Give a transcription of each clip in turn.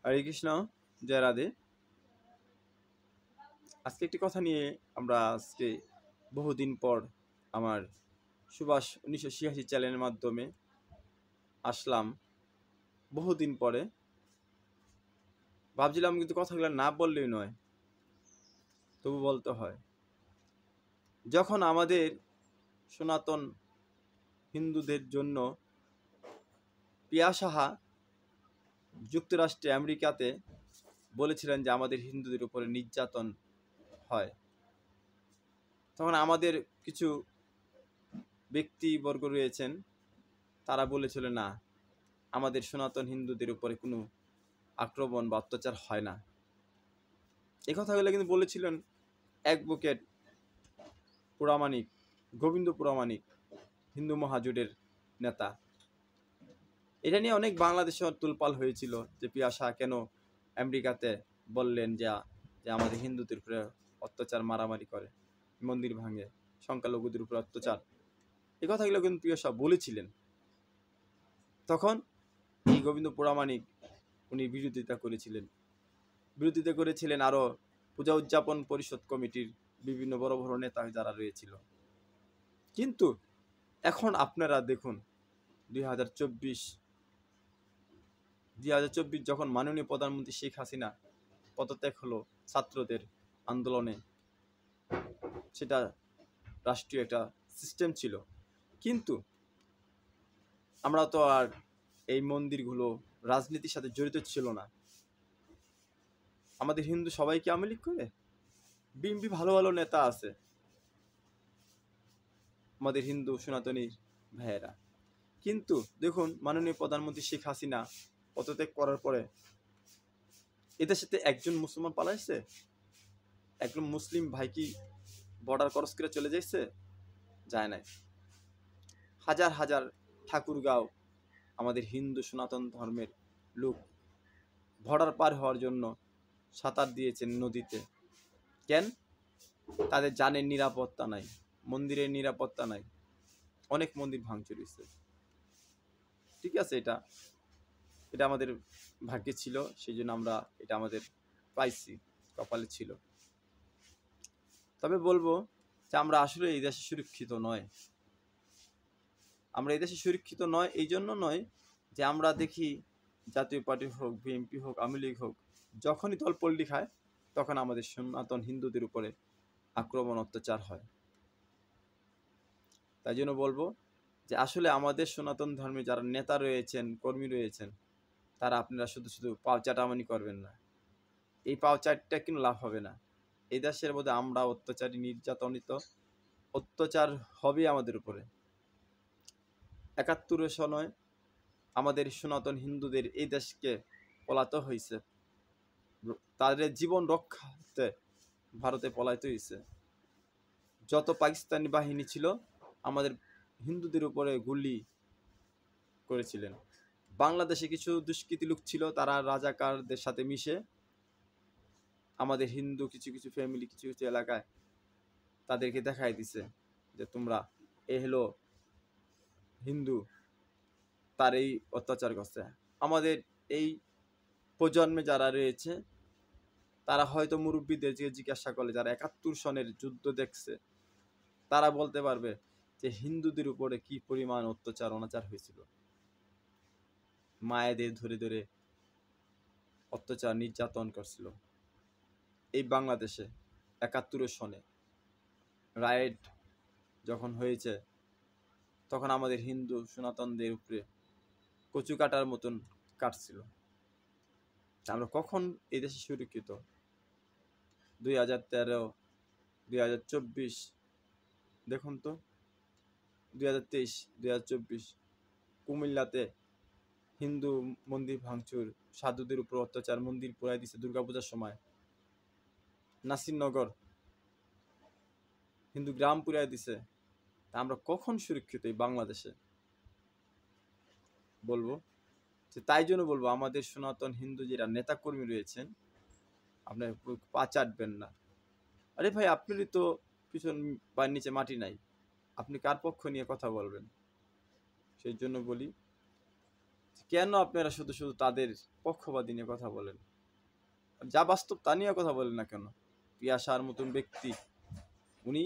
হরে কৃষ্ণ, জয় রাধে। আজকে একটি কথা নিয়ে আমরা আজকে বহুদিন পর আমার সুভাষ 1986 চ্যানেলের মাধ্যমে আসলাম। বহুদিন পরে ভাবছিলাম, কিন্তু কথাগুলো না বললেই নয়, তবু বলতে হয়। যখন আমাদের সনাতন হিন্দুদের জন্য পিয়া সাহা যুক্তরাষ্ট্রে আমেরিকাতে বলেছিলেন যে আমাদের হিন্দুদের উপরে নির্যাতন হয়, তখন আমাদের কিছু ব্যক্তিবর্গ রয়েছেন, তারা বলেছিল না, আমাদের সনাতন হিন্দুদের উপরে কোনো আক্রমণ বা অত্যাচার হয় না। এই কথাগুলো কিন্তু বলেছিলেন অ্যাডভোকেট পুরামানিক, গোবিন্দ পুরামানিক, হিন্দু মহাজোটের নেতা। এটা নিয়ে অনেক বাংলাদেশে তুলপাল হয়েছিল যে পিয়া শাহ কেন আমেরিকাতে বললেন যে আমাদের হিন্দুদের উপরে অত্যাচার, মারামারি করে, মন্দির ভাঙে, সংখ্যালঘুদের উপরে অত্যাচার। এই কথাগুলো কিন্তু পিয়া শাহ বলেছিলেন। তখন এই গোবিন্দ পুরামানিক উনি বিরোধিতা করেছিলেন আরও পূজা উদযাপন পরিষদ কমিটির বিভিন্ন বড় বড় নেতা যারা রয়েছিল। কিন্তু এখন আপনারা দেখুন, 2024 যখন মাননীয় প্রধানমন্ত্রী শেখ হাসিনা পদত্যাগ হলো ছাত্রদের আন্দোলনে, সেটা রাষ্ট্রীয় একটা সিস্টেম ছিল, কিন্তু আমরা তো আর এই মন্দিরগুলো রাজনীতির সাথে জড়িত ছিল না। আমাদের হিন্দু সবাইকে আওয়ামী লীগ করে, বিএনপি ভালো ভালো নেতা আছে আমাদের হিন্দু সনাতনী ভাইয়েরা। কিন্তু দেখুন, মাননীয় প্রধানমন্ত্রী শেখ হাসিনা পদত্যাগ করার পরে এদের সাথে একজন মুসলমান পালাইছে? একজন মুসলিম ভাই কি বর্ডার ক্রস করে চলে যাইছে? যায় নাই। হাজার হাজার ঠাকুরগাঁও আমাদের হিন্দু সনাতন ধর্মের লোক বর্ডার পার হওয়ার জন্য সাঁতার দিয়েছেন নদীতে। কেন? তাদের জানের নিরাপত্তা নাই, মন্দিরের নিরাপত্তা নাই, অনেক মন্দির ভাঙচুর হয়েছে। ঠিক আছে, এটা আমাদের ভাগ্যে ছিল, সেই জন্য আমরা এটা আমাদের পাইছি, কপালে ছিল। তবে বলবো যে আমরা আসলে এই দেশে সুরক্ষিত নয়। আমরা এই দেশে সুরক্ষিত নয় এই জন্য নয় যে আমরা দেখি জাতীয় পার্টি হোক, বিএনপি হোক, আওয়ামী লীগ হোক, যখনই দল পল্টি খায় তখন আমাদের সনাতন হিন্দুদের উপরে আক্রমণ, অত্যাচার হয়। তাই জন্য বলবো যে আসলে আমাদের সনাতন ধর্মে যারা নেতা রয়েছেন, কর্মী রয়েছেন, তারা আপনারা শুধু শুধু পাও চাটামানি করবেন না। এই পাও চাটটা কিন্তু লাভ হবে না। এই দেশের মধ্যে আমরা অত্যাচারী, নির্যাতনিত, অত্যাচার হবে আমাদের উপরে। ৭১ সনে আমাদের সনাতন হিন্দুদের এই দেশকে পলাতে হয়েছে, তাদের জীবন রক্ষাতে ভারতে পলাইতে হয়েছে। যত পাকিস্তানি বাহিনী ছিল আমাদের হিন্দুদের উপরে গুলি করেছিলেন। বাংলাদেশে কিছু দুষ্কৃতী লোক ছিল, তারা রাজাকারদের সাথে মিশে আমাদের হিন্দু কিছু কিছু ফ্যামিলি, কিছু কিছু এলাকায় তাদেরকে দেখাই দিছে যে তোমরা এ হলো হিন্দু, তার এই অত্যাচার করছে। আমাদের এই প্রজন্মে যারা রয়েছে তারা হয়তো মুরব্বীদের জিজ্ঞাসা করলে, যারা ৭১ সনের যুদ্ধ দেখছে, তারা বলতে পারবে যে হিন্দুদের উপরে কি পরিমাণ অত্যাচার, অনাচার হয়েছিল। মায়েদের ধরে ধরে অত্যাচার, নির্যাতন করছিল এই বাংলাদেশে। ৭১ সনে রাইট যখন হয়েছে, তখন আমাদের হিন্দু সনাতনদের উপরে কচু কাটার মতন কাটছিল। আমরা কখন এই দেশে সুরক্ষিত? 2013, 2024, দেখুন তো, 2023, 2024 কুমিল্লাতে হিন্দু মন্দির ভাঙচুর, সাধুদের উপর অত্যাচার, মন্দির পোড়াই দিছে দুর্গাপূজার সময়। নাসিরনগর হিন্দু গ্রাম পুড়াই দিছে। তা আমরা কখন সুরক্ষিত এই বাংলাদেশে? বলবো যে তাই জন্য বলবো আমাদের সনাতন হিন্দু যারা নেতাকর্মী রয়েছেন, আপনার পা চাটবেন না। আরে ভাই, আপনারই তো পিছন পায়ের নিচে মাটি নাই, আপনি কার পক্ষ নিয়ে কথা বলবেন? সেই জন্য বলি কেন আপনারা শুধু শুধু তাদের পক্ষপাতী নিয়ে কথা বলেন? যা বাস্তব তা নিয়ে কথা বলেন না কেন? পিয়াসার মতন ব্যক্তি, উনি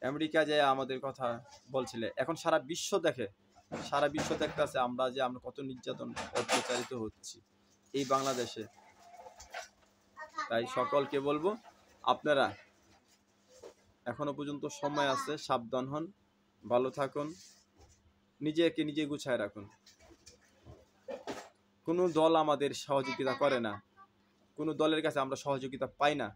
আমেরিকা যায় আমাদের কথা বলছিলেন, এখন সারা বিশ্ব দেখে, সারা বিশ্ব দেখতেছে আমরা কত নির্যাতন অত্যাচারিত হচ্ছি এই বাংলাদেশে। তাই সকলকে বলবো, আপনারা এখনো পর্যন্ত সময় আছে, সাবধান হন, ভালো থাকুন, নিজেকে নিজে গুছায় রাখুন। কোনো দল আমাদের সহযোগিতা করে না, কোনো দলের কাছে আমরা সহযোগিতা পাই না।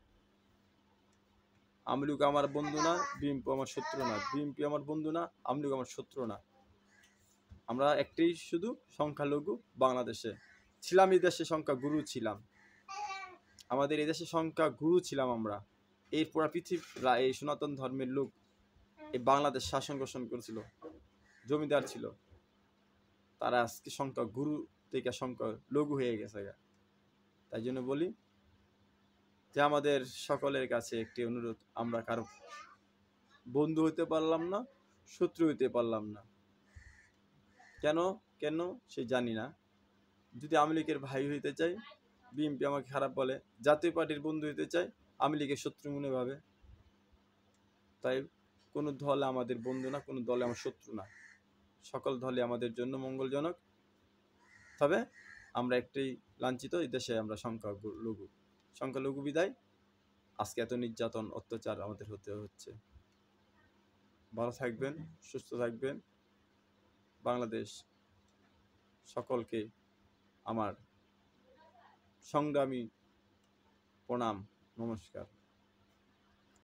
আওয়ামী লীগ আমার বন্ধু না, বিএনপি আমার শত্রু না, বিএনপি আমার বন্ধু না, আওয়ামী লীগ আমার শত্রু না। আমরা একটাই শুধু সংখ্যালঘু বাংলাদেশে ছিলাম, এই দেশে সংখ্যা গুরু ছিলাম, আমাদের এই দেশে সংখ্যা গুরু ছিলাম আমরা। এই পুরা পৃথিবীরা এই সনাতন ধর্মের লোক এই বাংলাদেশ শাসন শাসন করেছিল, জমিদার ছিল, তারা আজকে সংখ্যা গুরু থেকে সংখ্যা লঘু হয়ে গেছে। তাই জন্য বলি যে আমাদের সকলের কাছে একটি অনুরোধ, আমরা কারো বন্ধু হতে পারলাম না, শত্রু হতে পারলাম না। কেন কেন সে জানি না। যদি আওয়ামী লীগের ভাই হইতে চাই, বিএনপি আমাকে খারাপ বলে, জাতীয় পার্টির বন্ধু হইতে চাই, আওয়ামী লীগের শত্রু মনে ভাবে। তাই কোনো দল আমাদের বন্ধু না, কোনো দলে আমার শত্রু না, সকল দলে আমাদের জন্য মঙ্গলজনক। তবে আমরা একটাই লাঞ্ছিত, এই দেশে আমরা সংখ্যালঘু বিদায় আজকে এত নির্যাতন অত্যাচার আমাদের হতে হচ্ছে। ভালো থাকবেন, সুস্থ থাকবেন। বাংলাদেশ সকলকে আমার সংগ্রামী প্রণাম, নমস্কার।